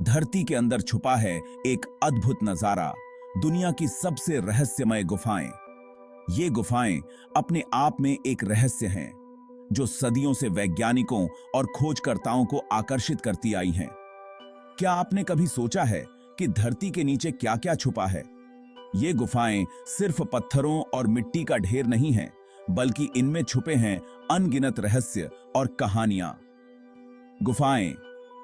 धरती के अंदर छुपा है एक अद्भुत नजारा, दुनिया की सबसे रहस्यमय गुफाएं। ये गुफाएं अपने आप में एक रहस्य हैं, जो सदियों से वैज्ञानिकों और खोजकर्ताओं को आकर्षित करती आई हैं। क्या आपने कभी सोचा है कि धरती के नीचे क्या-क्या छुपा है? ये गुफाएं सिर्फ पत्थरों और मिट्टी का ढेर नहीं हैं, बल्कि इनमें छुपे हैं अनगिनत रहस्य और कहानियां। गुफाएं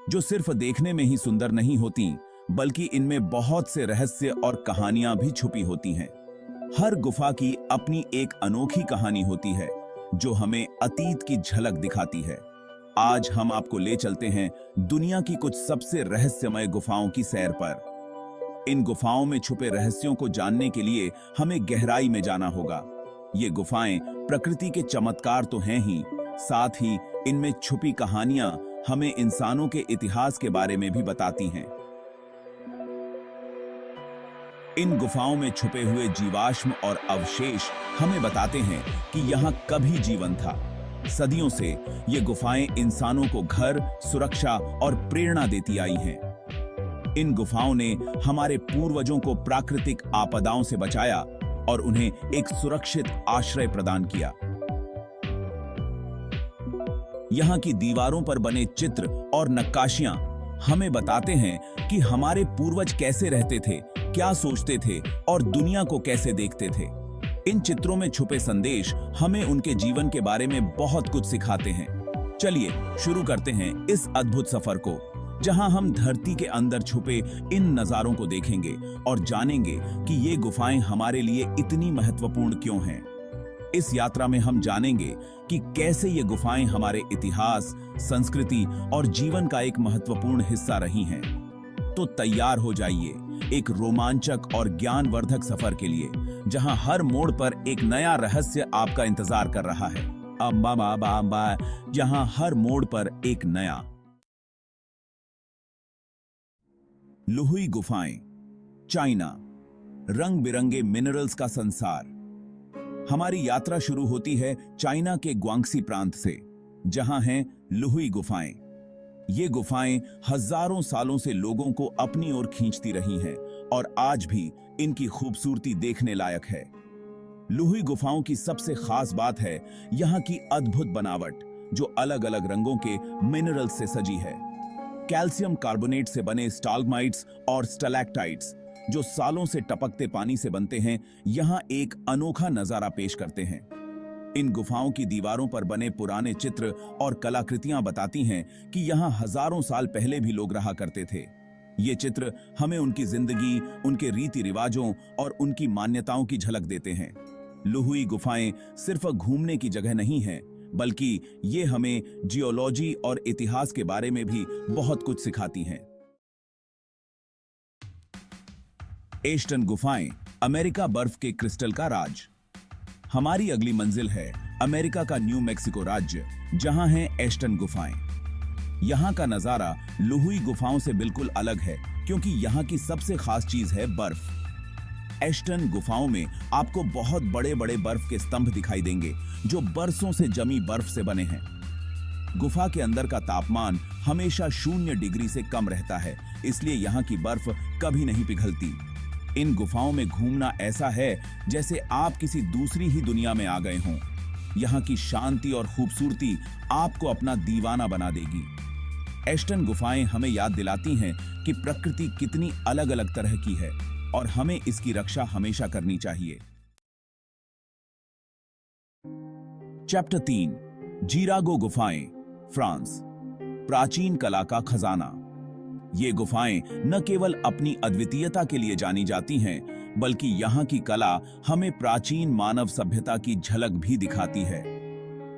जो सिर्फ देखने में ही सुंदर नहीं होती, बल्कि इनमें बहुत से रहस्य और कहानियां भी छुपी होती हैं। हर गुफा की अपनी एक अनोखी कहानी होती है, जो हमें अतीत की झलक दिखाती है। आज हम आपको ले चलते हैं दुनिया की कुछ सबसे रहस्यमय गुफाओं की सैर पर। इन गुफाओं में छुपे रहस्यों को जानने के लिए हमें गहराई में जाना होगा। ये गुफाएं प्रकृति के चमत्कार तो हैं ही, साथ ही इनमें छुपी कहानियां हमें इंसानों के इतिहास के बारे में भी बताती हैं। इन गुफाओं में छुपे हुए जीवाश्म और अवशेष हमें बताते हैं कि यहाँ कभी जीवन था। सदियों से ये गुफाएं इंसानों को घर, सुरक्षा और प्रेरणा देती आई हैं। इन गुफाओं ने हमारे पूर्वजों को प्राकृतिक आपदाओं से बचाया और उन्हें एक सुरक्षित आश्रय प्रदान किया। यहाँ की दीवारों पर बने चित्र और नक्काशियां हमें बताते हैं कि हमारे पूर्वज कैसे रहते थे, क्या सोचते थे और दुनिया को कैसे देखते थे। इन चित्रों में छुपे संदेश हमें उनके जीवन के बारे में बहुत कुछ सिखाते हैं। चलिए शुरू करते हैं इस अद्भुत सफर को, जहां हम धरती के अंदर छुपे इन नजारों को देखेंगे और जानेंगे कि ये गुफाएं हमारे लिए इतनी महत्वपूर्ण क्यों हैं। इस यात्रा में हम जानेंगे कि कैसे ये गुफाएं हमारे इतिहास, संस्कृति और जीवन का एक महत्वपूर्ण हिस्सा रही हैं। तो तैयार हो जाइए एक रोमांचक और ज्ञानवर्धक सफर के लिए, जहां हर मोड़ पर एक नया रहस्य आपका इंतजार कर रहा है। जहां हर मोड़ पर एक नया। लुहुई गुफाएं, चाइना, रंग बिरंगे मिनरल्स का संसार। हमारी यात्रा शुरू होती है चाइना के ग्वांगसी प्रांत से, जहां हैं लुहुई गुफाएं। ये गुफाएं हजारों सालों से लोगों को अपनी ओर खींचती रही हैं और आज भी इनकी खूबसूरती देखने लायक है। लुहुई गुफाओं की सबसे खास बात है यहाँ की अद्भुत बनावट, जो अलग अलग रंगों के मिनरल्स से सजी है। कैल्शियम कार्बोनेट से बने स्टालग्माइट्स और स्टैलेक्टाइट्स, जो सालों से टपकते पानी से बनते हैं, यहाँ एक अनोखा नजारा पेश करते हैं। इन गुफाओं की दीवारों पर बने पुराने चित्र और कलाकृतियां बताती हैं कि यहाँ हजारों साल पहले भी लोग रहा करते थे। ये चित्र हमें उनकी जिंदगी, उनके रीति रिवाजों और उनकी मान्यताओं की झलक देते हैं। लुहुई गुफाएं सिर्फ घूमने की जगह नहीं है, बल्कि ये हमें जियोलॉजी और इतिहास के बारे में भी बहुत कुछ सिखाती हैं। एस्टन गुफाएं, अमेरिका बर्फ के क्रिस्टल का राज। हमारी अगली मंजिल है अमेरिका का न्यू मैक्सिको राज्य, जहां हैं एस्टन गुफाएं। यहां का नजारा लुहुई गुफाओं से बिल्कुल अलग है, क्योंकि यहां की सबसे खास चीज है बर्फ। एस्टन गुफाओं में आपको बहुत बड़े बड़े बर्फ के स्तंभ दिखाई देंगे, जो बरसों से जमी बर्फ से बने हैं। गुफा के अंदर का तापमान हमेशा 0 डिग्री से कम रहता है, इसलिए यहाँ की बर्फ कभी नहीं पिघलती। इन गुफाओं में घूमना ऐसा है जैसे आप किसी दूसरी ही दुनिया में आ गए हों। यहाँ की शांति और खूबसूरती आपको अपना दीवाना बना देगी। एस्टन गुफाएं हमें याद दिलाती हैं कि प्रकृति कितनी अलग अलग तरह की है और हमें इसकी रक्षा हमेशा करनी चाहिए। चैप्टर 3, जीरागो गुफाएं, फ्रांस। प्राचीन कला का खजाना। ये गुफाएं न केवल अपनी अद्वितीयता के लिए जानी जाती हैं, बल्कि यहाँ की कला हमें प्राचीन मानव सभ्यता की झलक भी दिखाती है।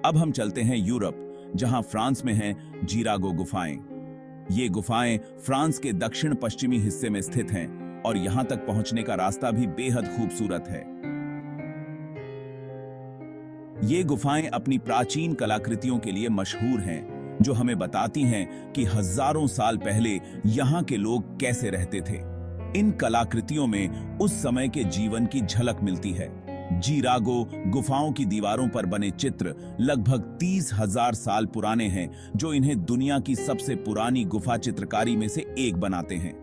अब हम चलते हैं यूरोप, जहां फ्रांस में हैं जीरागो गुफाएं। ये गुफाएं फ्रांस के दक्षिण पश्चिमी हिस्से में स्थित हैं और यहां तक पहुंचने का रास्ता भी बेहद खूबसूरत है। ये गुफाएं अपनी प्राचीन कलाकृतियों के लिए मशहूर हैं, जो हमें बताती हैं कि हजारों साल पहले यहाँ के लोग कैसे रहते थे। इन कलाकृतियों में उस समय के जीवन की झलक मिलती है। जीरागो गुफाओं की दीवारों पर बने चित्र लगभग 30,000 साल पुराने हैं, जो इन्हें दुनिया की सबसे पुरानी गुफा चित्रकारी में से एक बनाते हैं।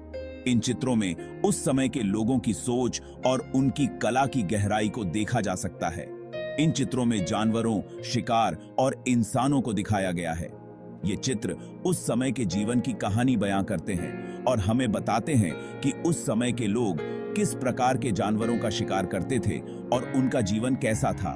इन चित्रों में उस समय के लोगों की सोच और उनकी कला की गहराई को देखा जा सकता है। इन चित्रों में जानवरों, शिकार और इंसानों को दिखाया गया है। ये चित्र उस समय के जीवन की कहानी बयां करते हैं और हमें बताते हैं कि उस समय के लोग किस प्रकार के जानवरों का शिकार करते थे और उनका जीवन कैसा था।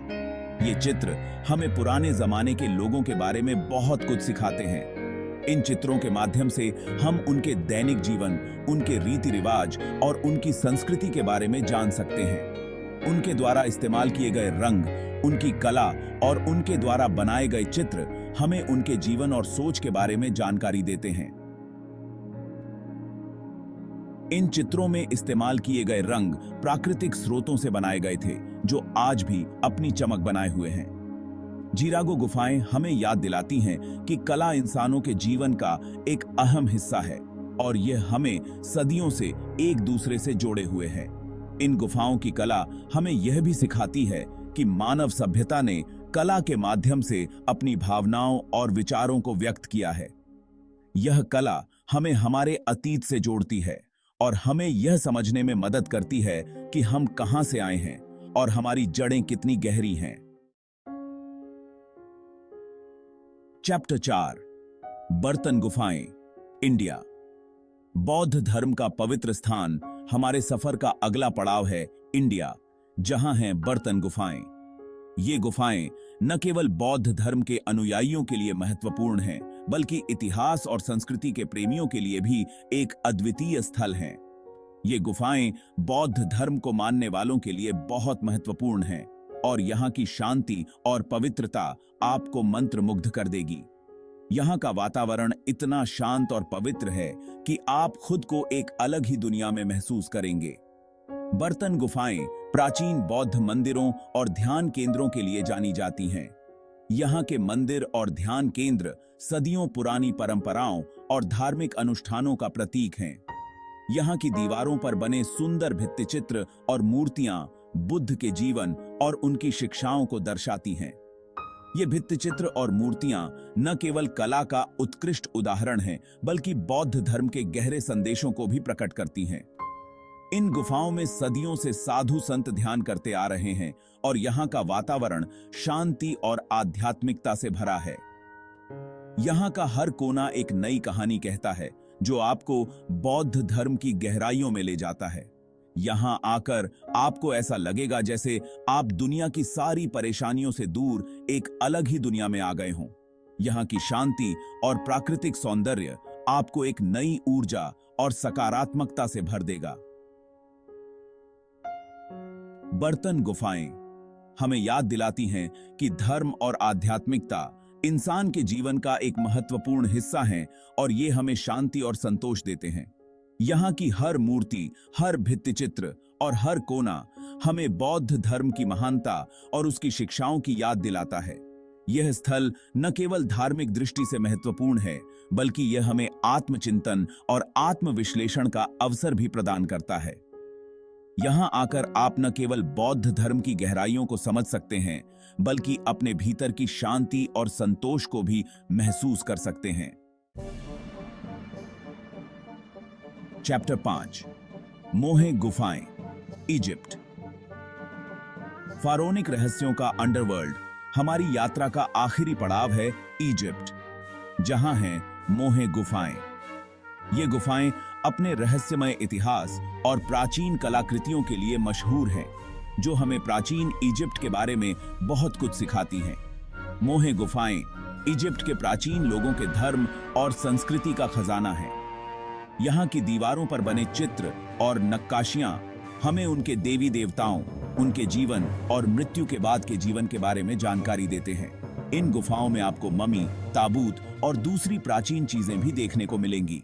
ये चित्र हमें पुराने जमाने के लोगों के बारे में बहुत कुछ सिखाते हैं। इन चित्रों के माध्यम से हम उनके दैनिक जीवन, उनके रीति रिवाज और उनकी संस्कृति के बारे में जान सकते हैं। उनके द्वारा इस्तेमाल किए गए रंग, उनकी कला और उनके द्वारा बनाए गए चित्र हमें उनके जीवन और सोच के बारे में जानकारी देते हैं। इन चित्रों में इस्तेमाल किए गए रंग प्राकृतिक स्रोतों से बनाए गए थे, जो आज भी अपनी चमक बनाए हुए हैं। जीरागो गुफाएं हमें याद दिलाती हैं कि कला इंसानों के जीवन का एक अहम हिस्सा है और यह हमें सदियों से एक दूसरे से जोड़े हुए है। इन गुफाओं की कला हमें यह भी सिखाती है कि मानव सभ्यता ने कला के माध्यम से अपनी भावनाओं और विचारों को व्यक्त किया है। यह कला हमें हमारे अतीत से जोड़ती है और हमें यह समझने में मदद करती है कि हम कहां से आए हैं और हमारी जड़ें कितनी गहरी हैं। चैप्टर 4, बर्तन गुफाएं, इंडिया। बौद्ध धर्म का पवित्र स्थान हमारे सफर का अगला पड़ाव है इंडिया, जहां हैं बर्तन गुफाएं। ये गुफाएं न केवल बौद्ध धर्म के अनुयायियों के लिए महत्वपूर्ण हैं, बल्कि इतिहास और संस्कृति के प्रेमियों के लिए भी एक अद्वितीय स्थल हैं। ये गुफाएं बौद्ध धर्म को मानने वालों के लिए बहुत महत्वपूर्ण हैं और यहाँ की शांति और पवित्रता आपको मंत्रमुग्ध कर देगी। यहाँ का वातावरण इतना शांत और पवित्र है कि आप खुद को एक अलग ही दुनिया में महसूस करेंगे। बर्तन गुफाएं प्राचीन बौद्ध मंदिरों और ध्यान केंद्रों के लिए जानी जाती हैं। यहाँ के मंदिर और ध्यान केंद्र सदियों पुरानी परंपराओं और धार्मिक अनुष्ठानों का प्रतीक हैं। यहाँ की दीवारों पर बने सुंदर भित्तिचित्र और मूर्तियां बुद्ध के जीवन और उनकी शिक्षाओं को दर्शाती हैं। ये भित्तिचित्र और मूर्तियां न केवल कला का उत्कृष्ट उदाहरण हैं, बल्कि बौद्ध धर्म के गहरे संदेशों को भी प्रकट करती हैं। इन गुफाओं में सदियों से साधु संत ध्यान करते आ रहे हैं और यहाँ का वातावरण शांति और आध्यात्मिकता से भरा है। यहाँ का हर कोना एक नई कहानी कहता है, जो आपको बौद्ध धर्म की गहराइयों में ले जाता है। यहाँ आकर आपको ऐसा लगेगा जैसे आप दुनिया की सारी परेशानियों से दूर एक अलग ही दुनिया में आ गए हों। यहाँ की शांति और प्राकृतिक सौंदर्य आपको एक नई ऊर्जा और सकारात्मकता से भर देगा। बर्तन गुफाएं हमें याद दिलाती हैं कि धर्म और आध्यात्मिकता इंसान के जीवन का एक महत्वपूर्ण हिस्सा हैं और ये हमें शांति और संतोष देते हैं। यहाँ की हर मूर्ति, हर भित्तिचित्र और हर कोना हमें बौद्ध धर्म की महानता और उसकी शिक्षाओं की याद दिलाता है। यह स्थल न केवल धार्मिक दृष्टि से महत्वपूर्ण है, बल्कि यह हमें आत्मचिंतन और आत्मविश्लेषण का अवसर भी प्रदान करता है। यहाँ आकर आप न केवल बौद्ध धर्म की गहराइयों को समझ सकते हैं, बल्कि अपने भीतर की शांति और संतोष को भी महसूस कर सकते हैं। चैप्टर 5, मोहे गुफाएं, इजिप्ट। फारोनिक रहस्यों का अंडरवर्ल्ड हमारी यात्रा का आखिरी पड़ाव है इजिप्ट, जहां हैं मोहे गुफाएं। ये गुफाएं अपने रहस्यमय इतिहास और प्राचीन कलाकृतियों के लिए मशहूर हैं, जो हमें प्राचीन इजिप्ट के बारे में बहुत कुछ सिखाती हैं। मोहे गुफाएं इजिप्ट के प्राचीन लोगों के धर्म और संस्कृति का खजाना है। यहाँ की दीवारों पर बने चित्र और नक्काशियां हमें उनके देवी देवताओं, उनके जीवन और मृत्यु के बाद के जीवन के बारे में जानकारी देते हैं। इन गुफाओं में आपको ममी, ताबूत और दूसरी प्राचीन चीजें भी देखने को मिलेंगी।